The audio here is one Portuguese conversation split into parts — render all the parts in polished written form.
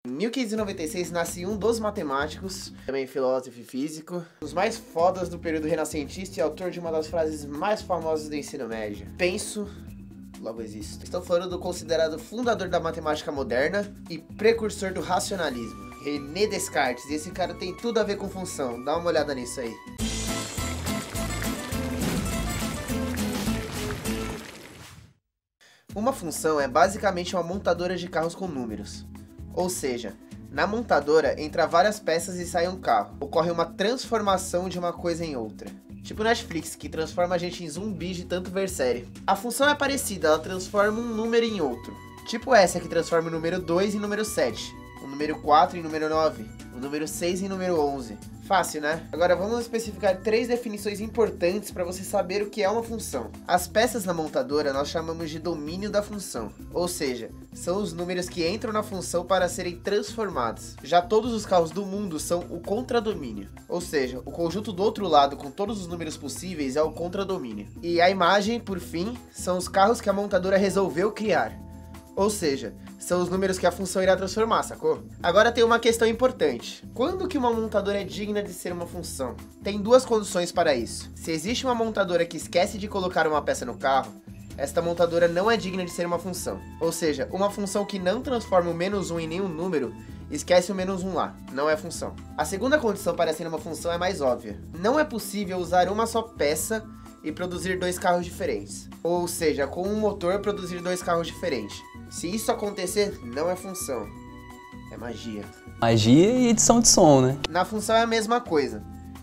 Em 1596 nasce um dos matemáticos, também filósofo e físico, dos mais fodas do período renascentista e autor de uma das frases mais famosas do ensino médio. Penso, logo existo. Estou falando do considerado fundador da matemática moderna e precursor do racionalismo, René Descartes. E esse cara tem tudo a ver com função, dá uma olhada nisso aí. Uma função é basicamente uma montadora de carros com números. Ou seja, na montadora entra várias peças e sai um carro. Ocorre uma transformação de uma coisa em outra. Tipo Netflix, que transforma a gente em zumbi de tanto ver série. A função é parecida, ela transforma um número em outro. Tipo essa que transforma o número 2 em número 7, o número 4 em número 9, o número 6 em número 11. Fácil, né? Agora vamos especificar 3 definições importantes para você saber o que é uma função. As peças na montadora nós chamamos de domínio da função, ou seja, são os números que entram na função para serem transformados. Já todos os carros do mundo são o contradomínio, ou seja, o conjunto do outro lado com todos os números possíveis é o contradomínio. E a imagem, por fim, são os carros que a montadora resolveu criar. Ou seja, são os números que a função irá transformar, sacou? Agora tem uma questão importante. Quando que uma montadora é digna de ser uma função? Tem duas condições para isso. Se existe uma montadora que esquece de colocar uma peça no carro, esta montadora não é digna de ser uma função. Ou seja, uma função que não transforma o -1 em nenhum número, esquece o -1 lá, não é função. A segunda condição para ser uma função é mais óbvia. Não é possível usar uma só peça e produzir 2 carros diferentes. Ou seja, com um motor produzir 2 carros diferentes. Se isso acontecer, não é função, é magia. Magia e edição de som, né? Na função é a mesma coisa.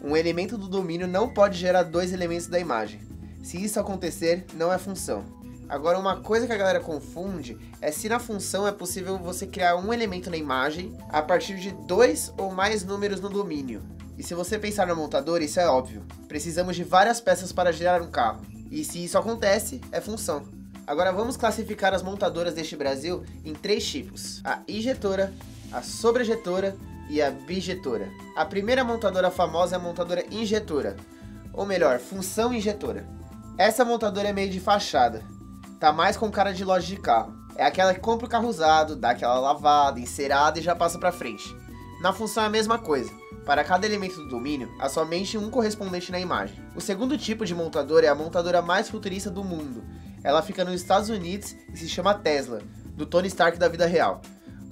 Um elemento do domínio não pode gerar 2 elementos da imagem. Se isso acontecer, não é função. Agora, uma coisa que a galera confunde é se na função é possível você criar um elemento na imagem a partir de 2 ou mais números no domínio. E se você pensar na montadora, isso é óbvio. Precisamos de várias peças para gerar um carro. E se isso acontece, é função. Agora vamos classificar as montadoras deste Brasil em 3 tipos: a injetora, a sobrejetora e a bijetora. A primeira montadora famosa é a montadora injetora, ou melhor, função injetora. Essa montadora é meio de fachada, tá mais com cara de loja de carro. É aquela que compra o carro usado, dá aquela lavada, encerada e já passa pra frente. Na função é a mesma coisa. Para cada elemento do domínio, há somente um correspondente na imagem. O segundo tipo de montadora é a montadora mais futurista do mundo. Ela fica nos Estados Unidos e se chama Tesla, do Tony Stark da vida real,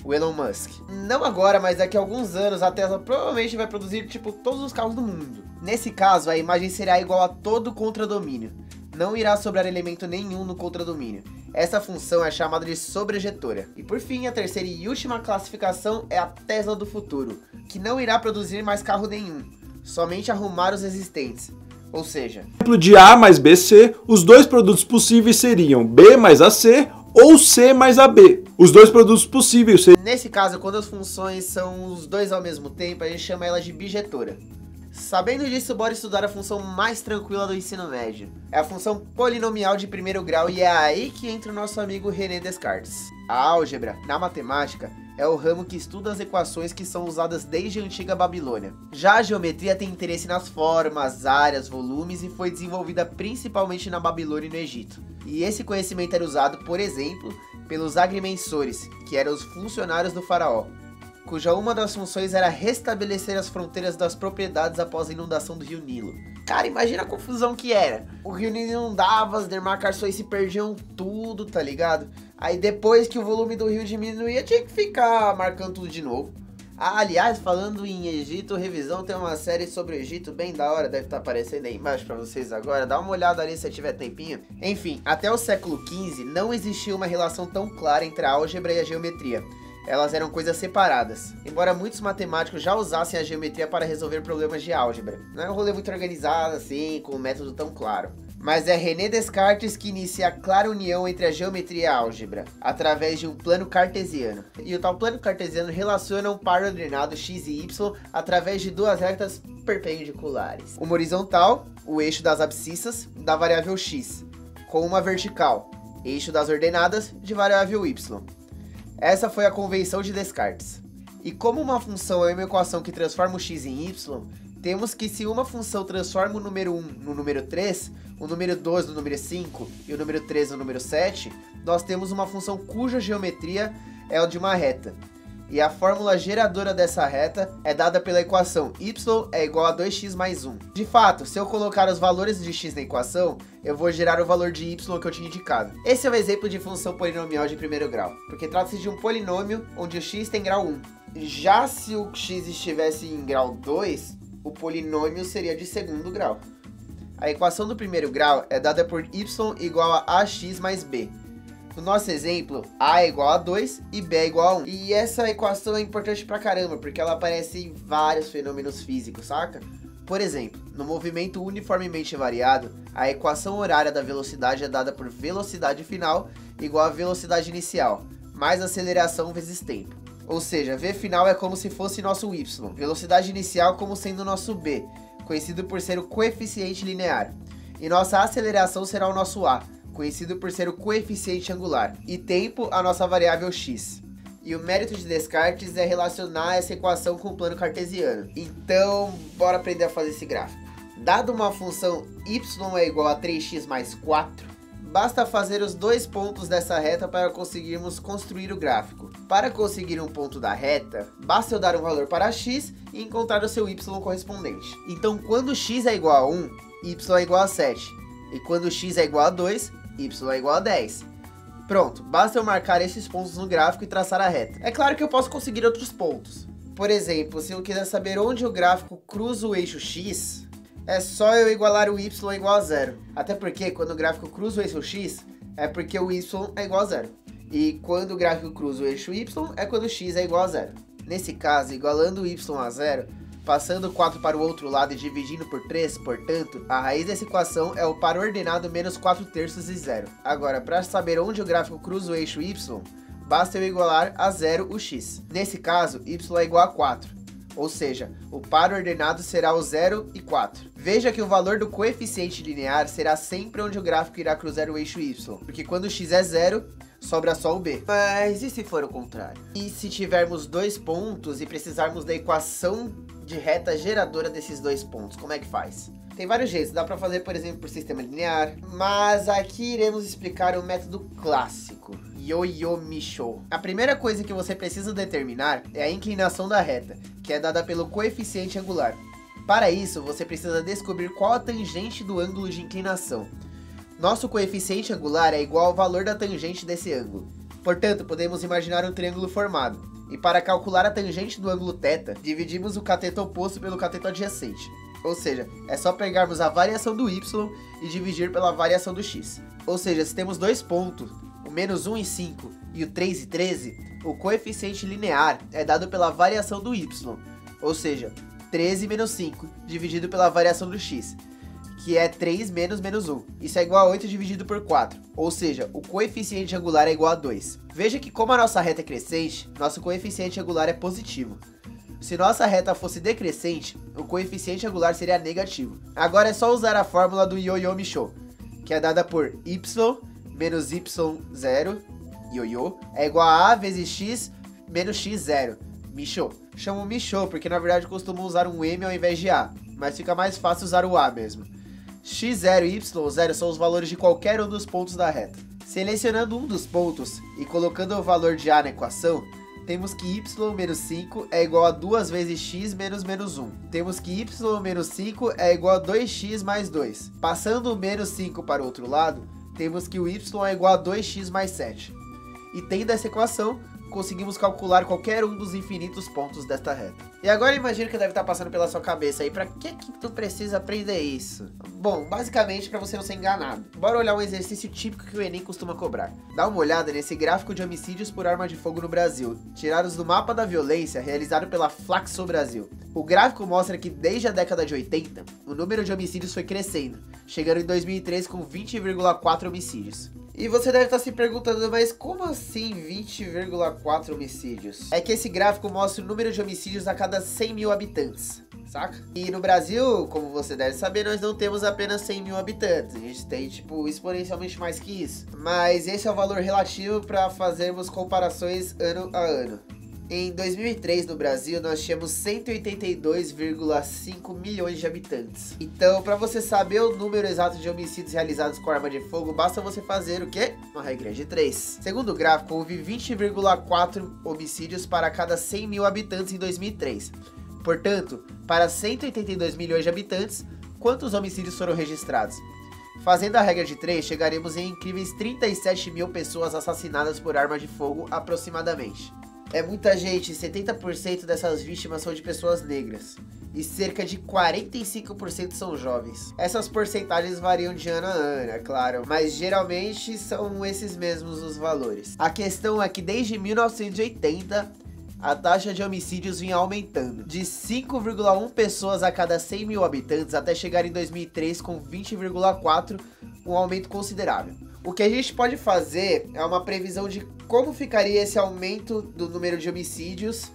o Elon Musk. Não agora, mas daqui a alguns anos a Tesla provavelmente vai produzir todos os carros do mundo. Nesse caso, a imagem será igual a todo contradomínio. Não irá sobrar elemento nenhum no contradomínio. Essa função é chamada de sobrejetora. E por fim, a terceira e última classificação é a Tesla do futuro, que não irá produzir mais carro nenhum, somente arrumar os existentes. Ou seja, exemplo de A mais BC, os 2 produtos possíveis seriam B mais AC ou C mais AB. Os 2 produtos possíveis seriam... Nesse caso, quando as funções são os 2 ao mesmo tempo, a gente chama ela de bijetora. Sabendo disso, bora estudar a função mais tranquila do ensino médio. É a função polinomial de primeiro grau e é aí que entra o nosso amigo René Descartes. A álgebra, na matemática, é o ramo que estuda as equações que são usadas desde a antiga Babilônia. Já a geometria tem interesse nas formas, áreas, volumes e foi desenvolvida principalmente na Babilônia e no Egito. E esse conhecimento era usado, por exemplo, pelos agrimensores, que eram os funcionários do faraó, cuja uma das funções era restabelecer as fronteiras das propriedades após a inundação do rio Nilo. Cara, imagina a confusão que era. O rio Nilo inundava, as demarcações se perdiam tudo, tá ligado? Aí depois que o volume do rio diminuía, tinha que ficar marcando tudo de novo. Ah, aliás, falando em Egito, Revisão tem uma série sobre o Egito bem da hora, deve estar aparecendo aí embaixo pra vocês agora, dá uma olhada ali se tiver tempinho. Enfim, até o século XV não existia uma relação tão clara entre a álgebra e a geometria. Elas eram coisas separadas, embora muitos matemáticos já usassem a geometria para resolver problemas de álgebra. Não é um rolê muito organizado assim, com um método tão claro. Mas é René Descartes que inicia a clara união entre a geometria e a álgebra, através de um plano cartesiano. E o tal plano cartesiano relaciona um par ordenado x e y através de 2 retas perpendiculares. Uma horizontal, o eixo das abscissas, da variável x, com uma vertical, eixo das ordenadas, de variável y. Essa foi a convenção de Descartes. E como uma função é uma equação que transforma o x em y, temos que se uma função transforma o número 1 no número 3, o número 2 no número 5 e o número 3 no número 7, nós temos uma função cuja geometria é a de uma reta. E a fórmula geradora dessa reta é dada pela equação y é igual a 2x mais 1. De fato, se eu colocar os valores de x na equação, eu vou gerar o valor de y que eu tinha indicado. Esse é um exemplo de função polinomial de primeiro grau, porque trata-se de um polinômio onde o x tem grau 1. Já se o x estivesse em grau 2, o polinômio seria de segundo grau. A equação do primeiro grau é dada por y igual a ax mais b. No nosso exemplo, a é igual a 2 e b é igual a 1. E essa equação é importante pra caramba, porque ela aparece em vários fenômenos físicos, saca? Por exemplo, no movimento uniformemente variado, a equação horária da velocidade é dada por velocidade final igual a velocidade inicial, mais aceleração vezes tempo. Ou seja, v final é como se fosse nosso y, velocidade inicial como sendo nosso b, conhecido por ser o coeficiente linear, e nossa aceleração será o nosso a, conhecido por ser o coeficiente angular, e tempo a nossa variável x. E o mérito de Descartes é relacionar essa equação com o plano cartesiano. Então, bora aprender a fazer esse gráfico. Dado uma função y é igual a 3x mais 4, basta fazer os dois pontos dessa reta para conseguirmos construir o gráfico. Para conseguir um ponto da reta, basta eu dar um valor para x e encontrar o seu y correspondente. Então, quando x é igual a 1, y é igual a 7. E quando x é igual a 2, y é igual a 10. Pronto, basta eu marcar esses pontos no gráfico e traçar a reta. É claro que eu posso conseguir outros pontos. Por exemplo, se eu quiser saber onde o gráfico cruza o eixo x, é só eu igualar o y igual a 0. Até porque quando o gráfico cruza o eixo x, é porque o y é igual a 0. E quando o gráfico cruza o eixo y, é quando o x é igual a 0. Nesse caso, igualando o y a 0, passando 4 para o outro lado e dividindo por 3, portanto, a raiz dessa equação é o par ordenado menos 4/3 de 0. Agora, para saber onde o gráfico cruza o eixo y, basta eu igualar a 0 o x. Nesse caso, y é igual a 4, ou seja, o par ordenado será o 0 e 4. Veja que o valor do coeficiente linear será sempre onde o gráfico irá cruzar o eixo y, porque quando o x é 0, sobra só o b. Mas e se for o contrário? E se tivermos dois pontos e precisarmos da equação de reta geradora desses dois pontos, como é que faz? Tem vários jeitos, dá pra fazer, por exemplo, por sistema linear, mas aqui iremos explicar o método clássico, Yo-Yo-Mi-Show. A primeira coisa que você precisa determinar é a inclinação da reta, que é dada pelo coeficiente angular. Para isso, você precisa descobrir qual a tangente do ângulo de inclinação. Nosso coeficiente angular é igual ao valor da tangente desse ângulo. Portanto, podemos imaginar um triângulo formado. E para calcular a tangente do ângulo θ, dividimos o cateto oposto pelo cateto adjacente. Ou seja, é só pegarmos a variação do y e dividir pela variação do x. Ou seja, se temos dois pontos, o menos 1 e 5 e o 3 e 13, o coeficiente linear é dado pela variação do y. Ou seja, 13 menos 5 dividido pela variação do x, que é 3 menos menos 1. Isso é igual a 8 dividido por 4, ou seja, o coeficiente angular é igual a 2. Veja que como a nossa reta é crescente, nosso coeficiente angular é positivo. Se nossa reta fosse decrescente, o coeficiente angular seria negativo. Agora é só usar a fórmula do Yo-Yo-Mi-Show, que é dada por y menos y0, Yo-Yo, é igual a vezes x menos x0, Mi-Show. Chamo Mi-Show porque na verdade costumo usar um m ao invés de a, mas fica mais fácil usar o a mesmo. x0 e y0 são os valores de qualquer um dos pontos da reta. Selecionando um dos pontos e colocando o valor de a na equação, temos que y menos 5 é igual a 2 vezes x menos menos 1. Temos que y menos 5 é igual a 2x mais 2. Passando o menos 5 para o outro lado, temos que o y é igual a 2x mais 7. E tendo essa equação, conseguimos calcular qualquer um dos infinitos pontos desta reta. E agora imagino que deve estar passando pela sua cabeça aí, pra que tu precisa aprender isso? Bom, basicamente para você não ser enganado. Bora olhar um exercício típico que o Enem costuma cobrar. Dá uma olhada nesse gráfico de homicídios por arma de fogo no Brasil, tirados do mapa da violência realizado pela Flaxo Brasil. O gráfico mostra que desde a década de 80, o número de homicídios foi crescendo, chegando em 2003 com 20,4 homicídios. E você deve estar se perguntando, mas como assim 20,4 homicídios? É que esse gráfico mostra o número de homicídios a cada 100 mil habitantes, saca? E no Brasil, como você deve saber, nós não temos apenas 100 mil habitantes. A gente tem, tipo, exponencialmente mais que isso. Mas esse é o valor relativo para fazermos comparações ano a ano. Em 2003, no Brasil, nós tínhamos 182,5 milhões de habitantes. Então, para você saber o número exato de homicídios realizados com arma de fogo, basta você fazer o quê? Uma regra de 3. Segundo o gráfico, houve 20,4 homicídios para cada 100 mil habitantes em 2003. Portanto, para 182 milhões de habitantes, quantos homicídios foram registrados? Fazendo a regra de 3, chegaremos em incríveis 37 mil pessoas assassinadas por arma de fogo aproximadamente. É muita gente, 70% dessas vítimas são de pessoas negras. E cerca de 45% são jovens. Essas porcentagens variam de ano a ano, é claro, mas geralmente são esses mesmos os valores. A questão é que desde 1980, a taxa de homicídios vinha aumentando, de 5,1 pessoas a cada 100 mil habitantes até chegar em 2003 com 20,4, um aumento considerável. O que a gente pode fazer é uma previsão de como ficaria esse aumento do número de homicídios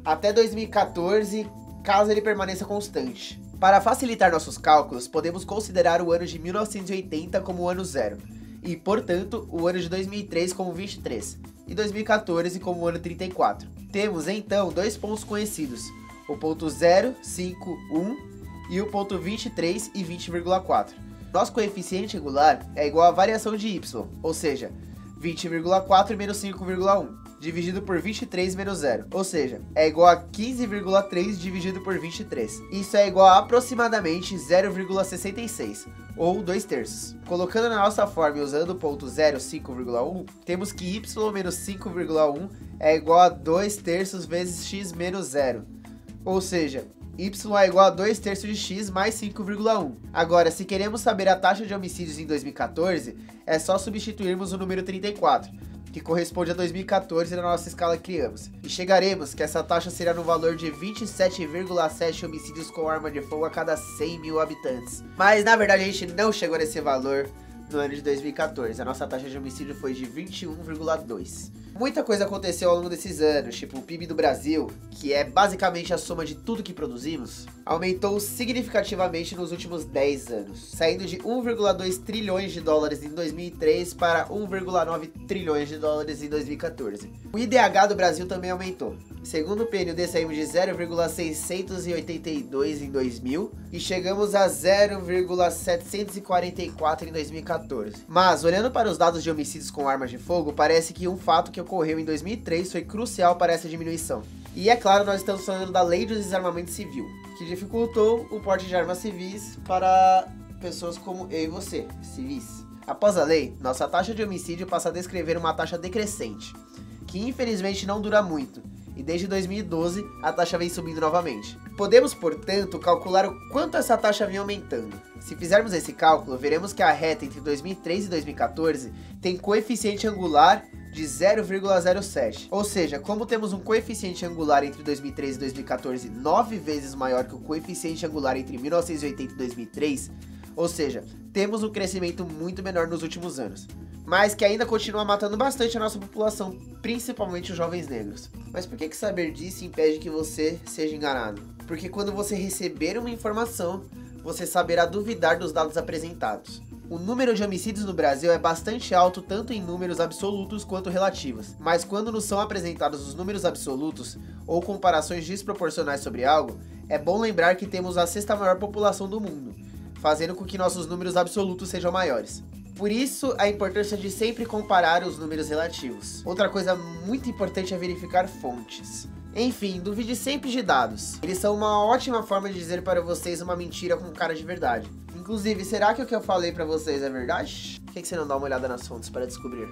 até 2014, caso ele permaneça constante. Para facilitar nossos cálculos, podemos considerar o ano de 1980 como o ano zero, e, portanto, o ano de 2003 como 23, e 2014 como o ano 34. Temos, então, dois pontos conhecidos, o ponto 0, 5, 1 e o ponto 23 e 20,4. Nosso coeficiente angular é igual à variação de y, ou seja, 20,4 menos 5,1, dividido por 23 menos 0, ou seja, é igual a 15,3 dividido por 23. Isso é igual a aproximadamente 0,66, ou 2/3. Colocando na nossa forma e usando o ponto 0, 5,1, temos que y menos 5,1 é igual a 2/3 vezes x menos 0, ou seja, y é igual a 2/3 de x mais 5,1. Agora, se queremos saber a taxa de homicídios em 2014, é só substituirmos o número 34, que corresponde a 2014 na nossa escala que criamos. E chegaremos que essa taxa será no valor de 27,7 homicídios com arma de fogo a cada 100 mil habitantes. Mas, na verdade, a gente não chegou nesse valor no ano de 2014. A nossa taxa de homicídio foi de 21,2. Muita coisa aconteceu ao longo desses anos, tipo o PIB do Brasil, que é basicamente a soma de tudo que produzimos, aumentou significativamente nos últimos 10 anos, saindo de 1,2 trilhões de dólares em 2003 para 1,9 trilhões de dólares em 2014. O IDH do Brasil também aumentou. Segundo o PNUD, saímos de 0,682 em 2000 e chegamos a 0,744 em 2014. Mas, olhando para os dados de homicídios com armas de fogo, parece que um fato que ocorreu em 2003 foi crucial para essa diminuição. E é claro, nós estamos falando da Lei do Desarmamento Civil, que dificultou o porte de armas civis para pessoas como eu e você, civis. Após a lei, nossa taxa de homicídio passa a descrever uma taxa decrescente, que infelizmente não dura muito, e desde 2012 a taxa vem subindo novamente. Podemos, portanto, calcular o quanto essa taxa vem aumentando. Se fizermos esse cálculo, veremos que a reta entre 2003 e 2014 tem coeficiente angular de 0,07. Ou seja, como temos um coeficiente angular entre 2003 e 2014 9 vezes maior que o coeficiente angular entre 1980 e 2003, ou seja, temos um crescimento muito menor nos últimos anos, mas que ainda continua matando bastante a nossa população, principalmente os jovens negros. Mas por que saber disso impede que você seja enganado? Porque quando você receber uma informação, você saberá duvidar dos dados apresentados. O número de homicídios no Brasil é bastante alto tanto em números absolutos quanto relativos, mas quando nos são apresentados os números absolutos ou comparações desproporcionais sobre algo, é bom lembrar que temos a sexta maior população do mundo, fazendo com que nossos números absolutos sejam maiores. Por isso, a importância de sempre comparar os números relativos. Outra coisa muito importante é verificar fontes. Enfim, duvide sempre de dados. Eles são uma ótima forma de dizer para vocês uma mentira com cara de verdade. Inclusive, será que o que eu falei pra vocês é verdade? Por que você não dá uma olhada nas fontes para descobrir?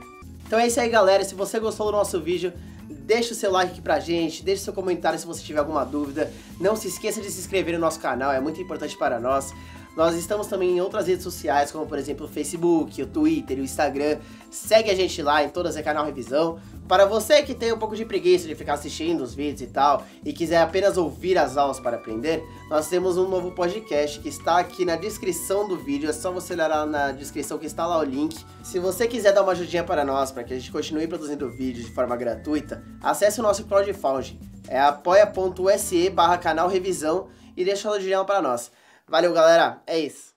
Então é isso aí, galera. Se você gostou do nosso vídeo, deixa o seu like aqui pra gente, deixa o seu comentário se você tiver alguma dúvida. Não se esqueça de se inscrever no nosso canal, é muito importante para nós. Nós estamos também em outras redes sociais, como por exemplo o Facebook, o Twitter, o Instagram. Segue a gente lá, em todas é Canal Revisão. Para você que tem um pouco de preguiça de ficar assistindo os vídeos e tal, e quiser apenas ouvir as aulas para aprender, nós temos um novo podcast que está aqui na descrição do vídeo. É só você olhar lá na descrição que está lá o link. Se você quiser dar uma ajudinha para nós, para que a gente continue produzindo vídeos de forma gratuita, acesse o nosso crowdfunding. É apoia.se/canal Revisão e deixa o dinheiro para nós. Valeu, galera. É isso.